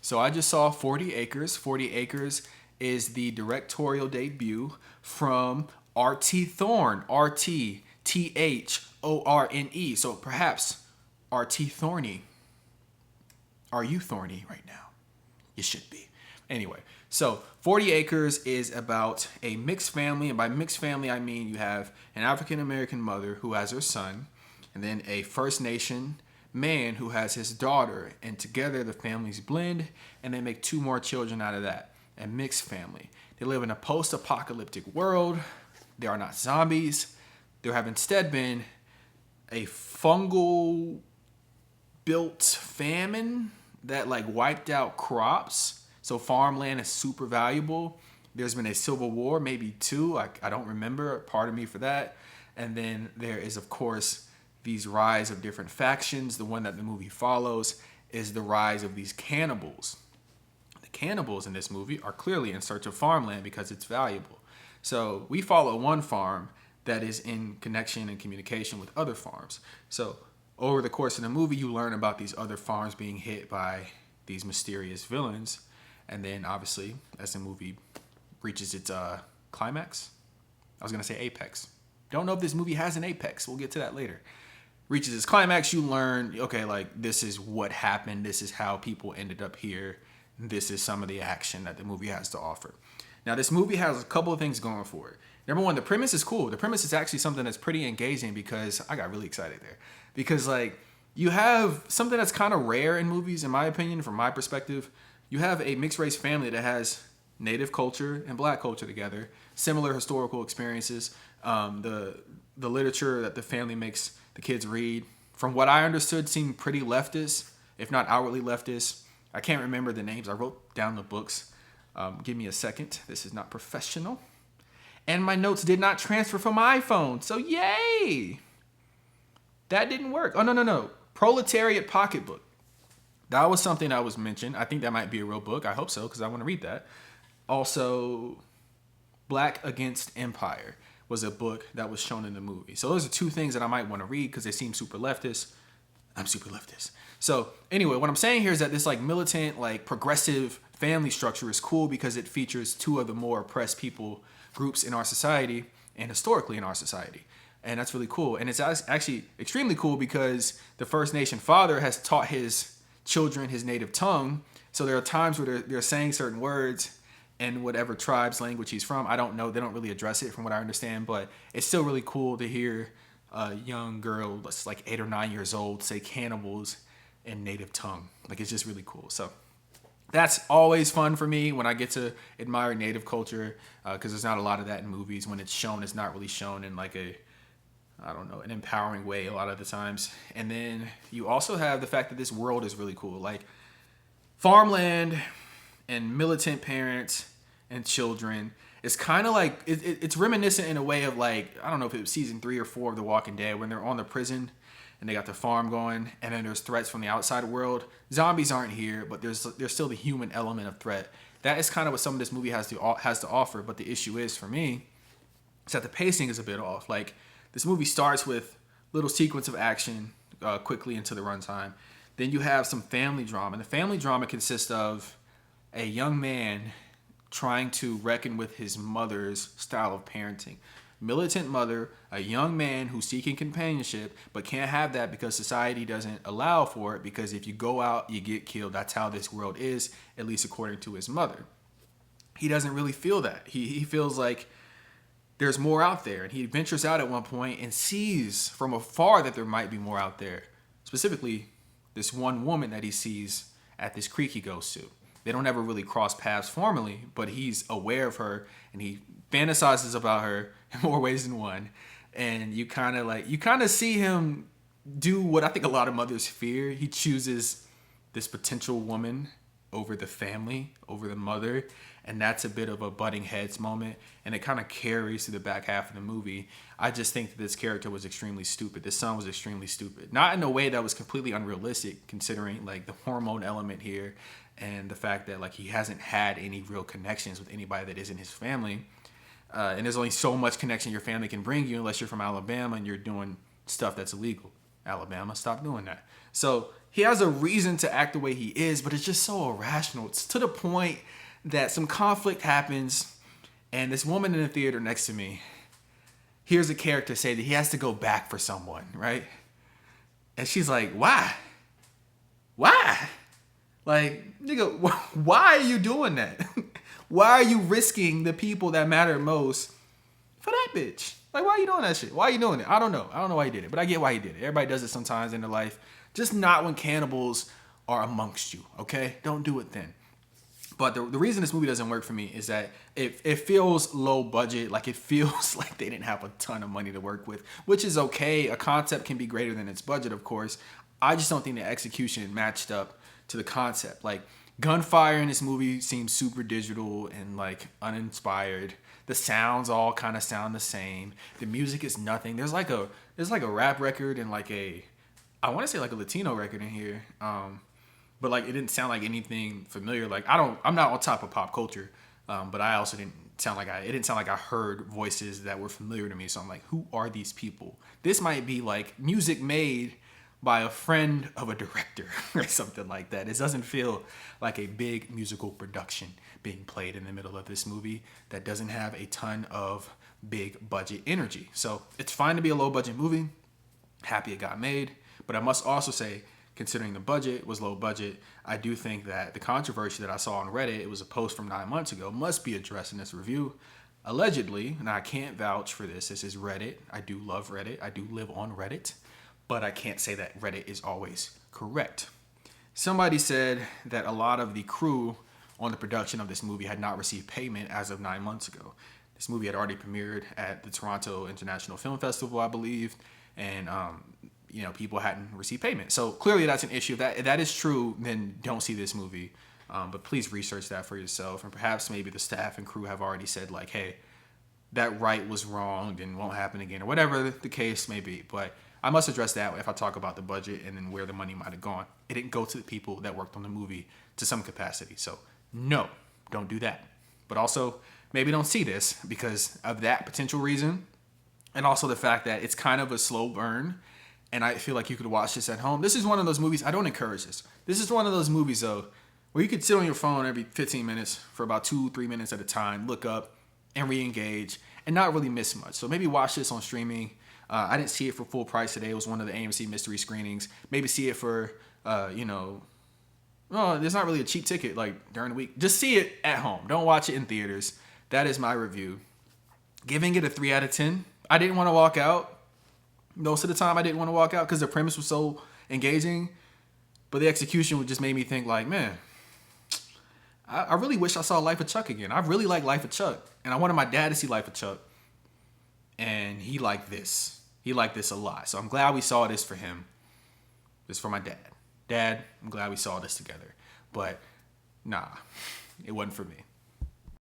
So I just saw 40 Acres. 40 Acres is the directorial debut from R.T. Thorne. R.T.T.H.O.R.N.E. So perhaps R.T. Thorny. Are you thorny right now? You should be. Anyway, so 40 Acres is about a mixed family. And by mixed family, I mean you have an African American mother who has her son, and then a First Nation man who has his daughter. And together the families blend, and they make two more children out of that. A mixed family. They live in a post apocalyptic world. They are not zombies. There have instead been a fungal built famine that like wiped out crops. So farmland is super valuable. There's been a civil war, maybe two. I don't remember. Pardon me for that. And then there is, of course, these rise of different factions. The one that the movie follows is the rise of these cannibals. The cannibals in this movie are clearly in search of farmland because it's valuable. So we follow one farm that is in connection and communication with other farms. So over the course of the movie, you learn about these other farms being hit by these mysterious villains. And then obviously, as the movie reaches its climax, I was going to say apex. Don't know if this movie has an apex. We'll get to that later. Reaches its climax, you learn, okay, like this is what happened. This is how people ended up here. This is some of the action that the movie has to offer. Now, this movie has a couple of things going for it. Number one, the premise is cool. The premise is actually something that's pretty engaging because I got really excited there. Because, like, you have something that's kind of rare in movies, in my opinion, from my perspective. You have a mixed race family that has native culture and black culture together, similar historical experiences. The literature that the family makes the kids read, from what I understood, seemed pretty leftist, if not outwardly leftist. I can't remember the names. I wrote down the books. Give me a second. This is not professional. And my notes did not transfer from my iPhone. So yay! That didn't work. Oh, no. Proletariat Pocketbook. That was something that was mentioned. I think that might be a real book. I hope so, because I want to read that. Also, Black Against Empire was a book that was shown in the movie. So those are two things that I might want to read because they seem super leftist. I'm super leftist. So anyway, what I'm saying here is that this like militant, like progressive family structure is cool because it features two of the more oppressed people groups in our society and historically in our society. And that's really cool. And it's actually extremely cool because the First Nation father has taught his children his native tongue. So there are times where they're saying certain words in whatever tribe's language he's from. I don't know. They don't really address it from what I understand, but it's still really cool to hear a young girl that's like 8 or 9 years old say cannibals in native tongue. Like, it's just really cool. So that's always fun for me when I get to admire native culture, because there's not a lot of that in movies. When it's shown, it's not really shown in like an empowering way a lot of the times. And then you also have the fact that this world is really cool. Like farmland and militant parents and children. It's kind of like, it's reminiscent in a way of like, I don't know if it was season 3 or 4 of The Walking Dead when they're on the prison and they got the farm going, and then there's threats from the outside world. Zombies aren't here, but there's still the human element of threat. That is kind of what some of this movie has to offer. But the issue is, for me, is that the pacing is a bit off. Like, this movie starts with little sequence of action quickly into the runtime. Then you have some family drama, and the family drama consists of a young man trying to reckon with his mother's style of parenting. Militant mother, a young man who's seeking companionship, but can't have that because society doesn't allow for it, because if you go out, you get killed. That's how this world is, at least according to his mother. He doesn't really feel that. He feels like there's more out there, and he ventures out at one point and sees from afar that there might be more out there. Specifically, this one woman that he sees at this creek he goes to. They don't ever really cross paths formally, but he's aware of her and he fantasizes about her in more ways than one. And you kind of see him do what I think a lot of mothers fear. He chooses this potential woman over the family, over the mother. And that's a bit of a butting heads moment. And it kind of carries to the back half of the movie. I just think that this character was extremely stupid. This son was extremely stupid. Not in a way that was completely unrealistic, considering like the hormone element here and the fact that like he hasn't had any real connections with anybody that isn't his family. And there's only so much connection your family can bring you unless you're from Alabama and you're doing stuff that's illegal. Alabama, stop doing that. So he has a reason to act the way he is, but it's just so irrational. It's to the point that some conflict happens, and this woman in the theater next to me hears a character say that he has to go back for someone, right? And she's like, why? Why? Like, nigga, why are you doing that? Why are you risking the people that matter most for that bitch? Like, why are you doing that shit? Why are you doing it? I don't know. I don't know why he did it, but I get why he did it. Everybody does it sometimes in their life. Just not when cannibals are amongst you, okay? Don't do it then. But the reason this movie doesn't work for me is that it feels low budget. Like, it feels like they didn't have a ton of money to work with, which is okay. A concept can be greater than its budget, of course. I just don't think the execution matched up to the concept. Like, gunfire in this movie seems super digital and like uninspired. The sounds all kind of sound the same. The music is nothing. There's like a rap record and like I want to say like a Latino record in here. But like it didn't sound like anything familiar. Like I'm not on top of pop culture, but I also it didn't sound like I heard voices that were familiar to me. So I'm like, who are these people? This might be like music made by a friend of a director or something like that. It doesn't feel like a big musical production being played in the middle of this movie that doesn't have a ton of big budget energy. So it's fine to be a low budget movie. Happy it got made. But I must also say, considering the budget was low budget, I do think that the controversy that I saw on Reddit, it was a post from 9 months ago, must be addressed in this review. Allegedly, and I can't vouch for this is Reddit. I do love Reddit. I do live on Reddit. But I can't say that Reddit is always correct. Somebody said that a lot of the crew on the production of this movie had not received payment as of 9 months ago. This movie had already premiered at the Toronto International Film Festival, I believe, and people hadn't received payment. So clearly that's an issue. If that is true, then don't see this movie. But please research that for yourself, and perhaps maybe the staff and crew have already said like, hey, that right was wronged and won't happen again, or whatever the case may be. But I must address that if I talk about the budget and then where the money might have gone. It didn't go to the people that worked on the movie to some capacity. So no, don't do that. But also, maybe don't see this because of that potential reason. And also the fact that it's kind of a slow burn. And I feel like you could watch this at home. This is one of those movies, I don't encourage this. This is one of those movies, though, where you could sit on your phone every 15 minutes for about 2-3 minutes at a time, look up and re-engage and not really miss much. So maybe watch this on streaming. I didn't see it for full price today. It was one of the AMC mystery screenings. Maybe see it for, there's not really a cheap ticket like during the week. Just see it at home. Don't watch it in theaters. That is my review. Giving it a 3 out of 10. I didn't want to walk out. Most of the time I didn't want to walk out because the premise was so engaging. But the execution would just made me think like, man, I really wish I saw Life of Chuck again. I really like Life of Chuck. And I wanted my dad to see Life of Chuck. And he liked this. He liked this a lot. So I'm glad we saw this for him. This for my dad. Dad, I'm glad we saw this together. But nah, it wasn't for me.